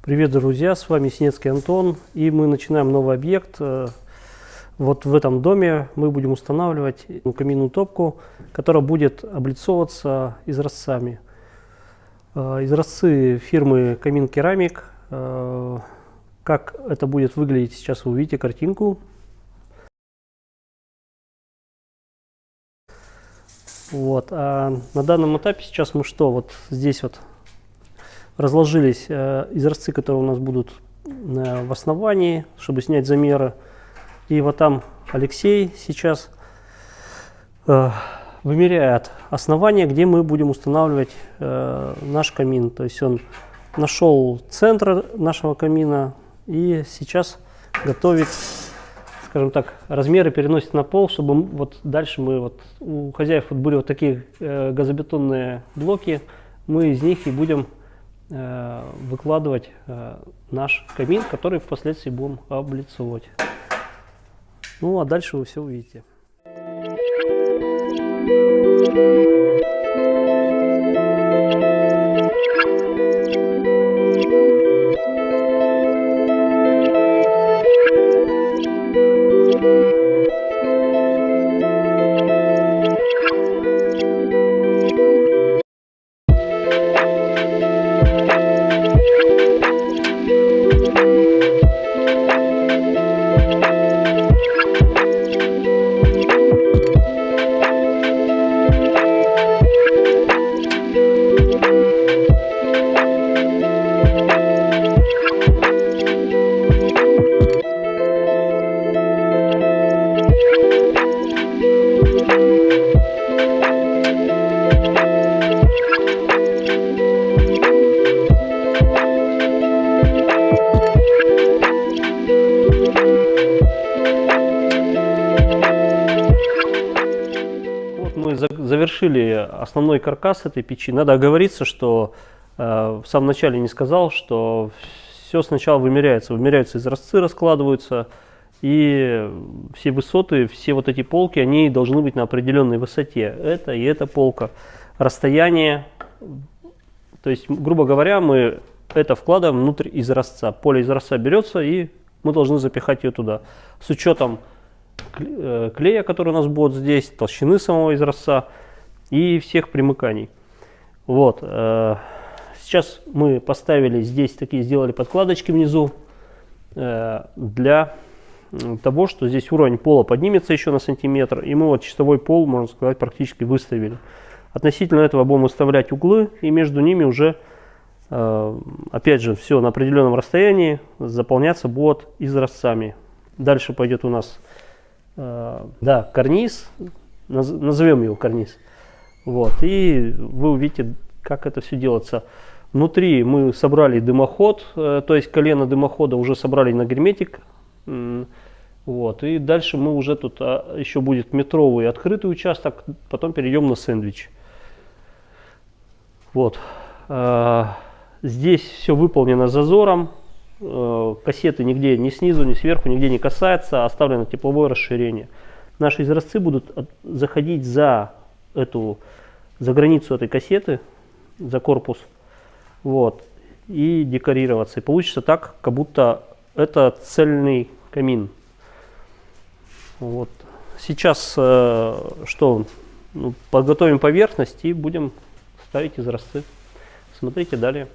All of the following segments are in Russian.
Привет, друзья, с вами Синецкий Антон, и мы начинаем новый объект. Вот в этом доме мы будем устанавливать каминную топку, которая будет облицовываться изразцами. Изразцы фирмы Камин Керамик. Как это будет выглядеть, сейчас вы увидите картинку. Вот. А на данном этапе сейчас мы вот здесь вот разложились изразцы, которые у нас будут в основании, чтобы снять замеры. И вот там Алексей сейчас вымеряет основание, где мы будем устанавливать наш камин. То есть он нашел центр нашего камина и сейчас готовит, скажем так, размеры переносит на пол, чтобы вот дальше у хозяев были вот такие газобетонные блоки, мы из них и будем выкладывать наш камин, который впоследствии будем облицовывать. Ну а дальше вы все увидите. Мы завершили основной каркас этой печи. Надо оговориться, что в самом начале не сказал, что все сначала вымеряется. Вымеряются изразцы, раскладываются, и все высоты, все вот эти полки, они должны быть на определенной высоте. Это и эта полка. Расстояние, то есть, грубо говоря, мы это вкладываем внутрь изразца. Поле изразца берется, и мы должны запихать ее туда. С учетом клея, который у нас будет здесь, толщины самого изразца и всех примыканий. Вот. Сейчас мы поставили здесь сделали подкладочки внизу для того, что здесь уровень пола поднимется еще на сантиметр, и мы вот чистовой пол, можно сказать, практически выставили. Относительно этого будем выставлять углы, и между ними уже, опять же, все на определенном расстоянии заполняться будет изразцами. Дальше пойдет у нас карниз, назовем его карниз. Вот, и вы увидите, как это все делается. Внутри мы собрали дымоход, то есть колено дымохода уже собрали на герметик. Вот, и дальше мы уже тут еще будет метровый открытый участок, потом перейдем на сэндвич. Вот, здесь все выполнено зазором. Кассеты нигде ни снизу, ни сверху, нигде не касается, оставлено тепловое расширение. Наши изразцы будут заходить за границу этой кассеты, за корпус, вот, и декорироваться. И получится так, как будто это цельный камин. Вот. Сейчас подготовим поверхность и будем ставить изразцы. Смотрите далее.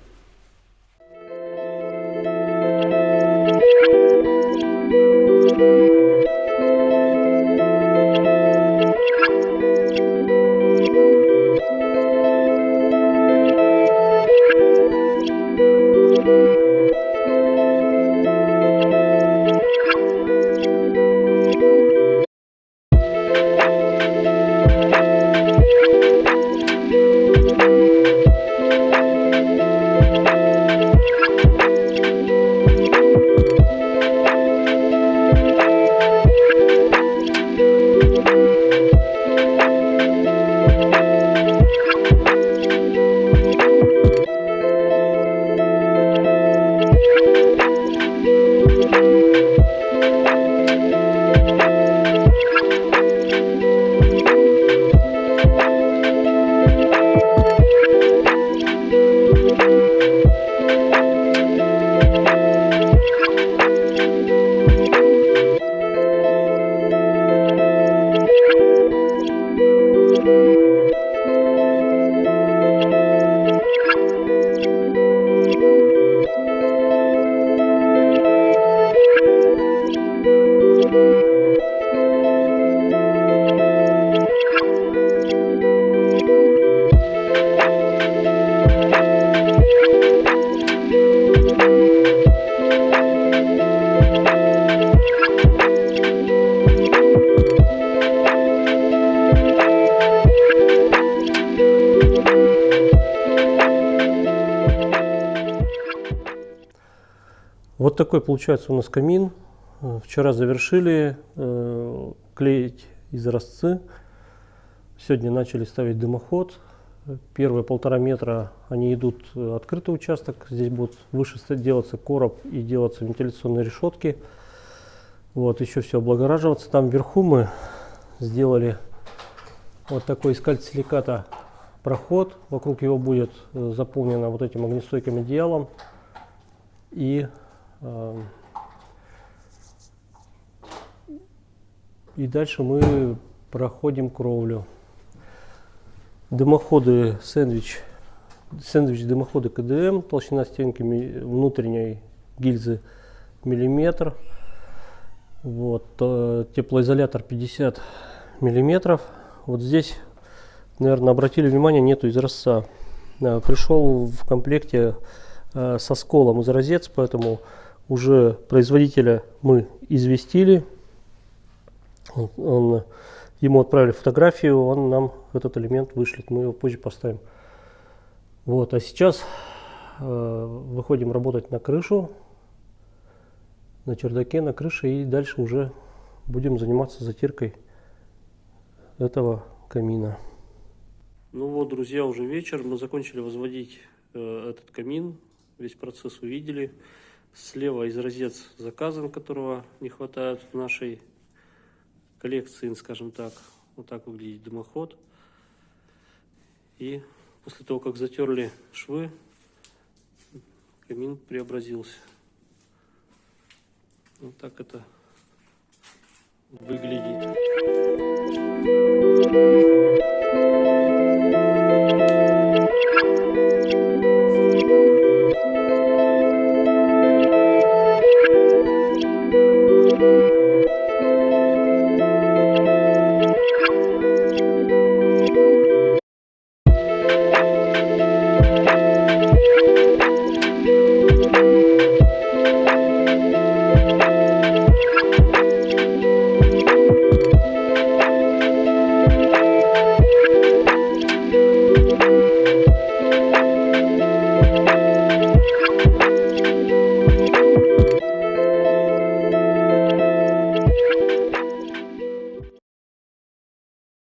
Вот такой получается у нас камин. Вчера завершили клеить изразцы. Сегодня начали ставить дымоход. Первые 1,5 метра они идут открытый участок. Здесь будет выше делаться короб и делаться вентиляционные решетки. Вот, еще все облагораживаться. Там вверху мы сделали вот такой из кальцсиликата проход. Вокруг его будет заполнено вот этим огнестойким одеялом. И дальше мы проходим кровлю. Дымоходы сэндвич дымоходы КДМ, толщина стенки внутренней гильзы миллиметр. Вот, теплоизолятор 50 миллиметров. Вот здесь, наверное, обратили внимание, нету изразца. Пришел в комплекте со сколом изразец, поэтому уже производителя мы известили. Ему отправили фотографию, он нам этот элемент вышлет, мы его позже поставим. Вот, а сейчас выходим работать на крышу, на чердаке, на крыше, и дальше уже будем заниматься затиркой этого камина. Ну вот, друзья, уже вечер, мы закончили возводить этот камин, весь процесс увидели. Слева изразец заказан, которого не хватает в нашей коллекции, скажем так. Вот так выглядит дымоход. И после того, как затерли швы, камин преобразился. Вот так это выглядит.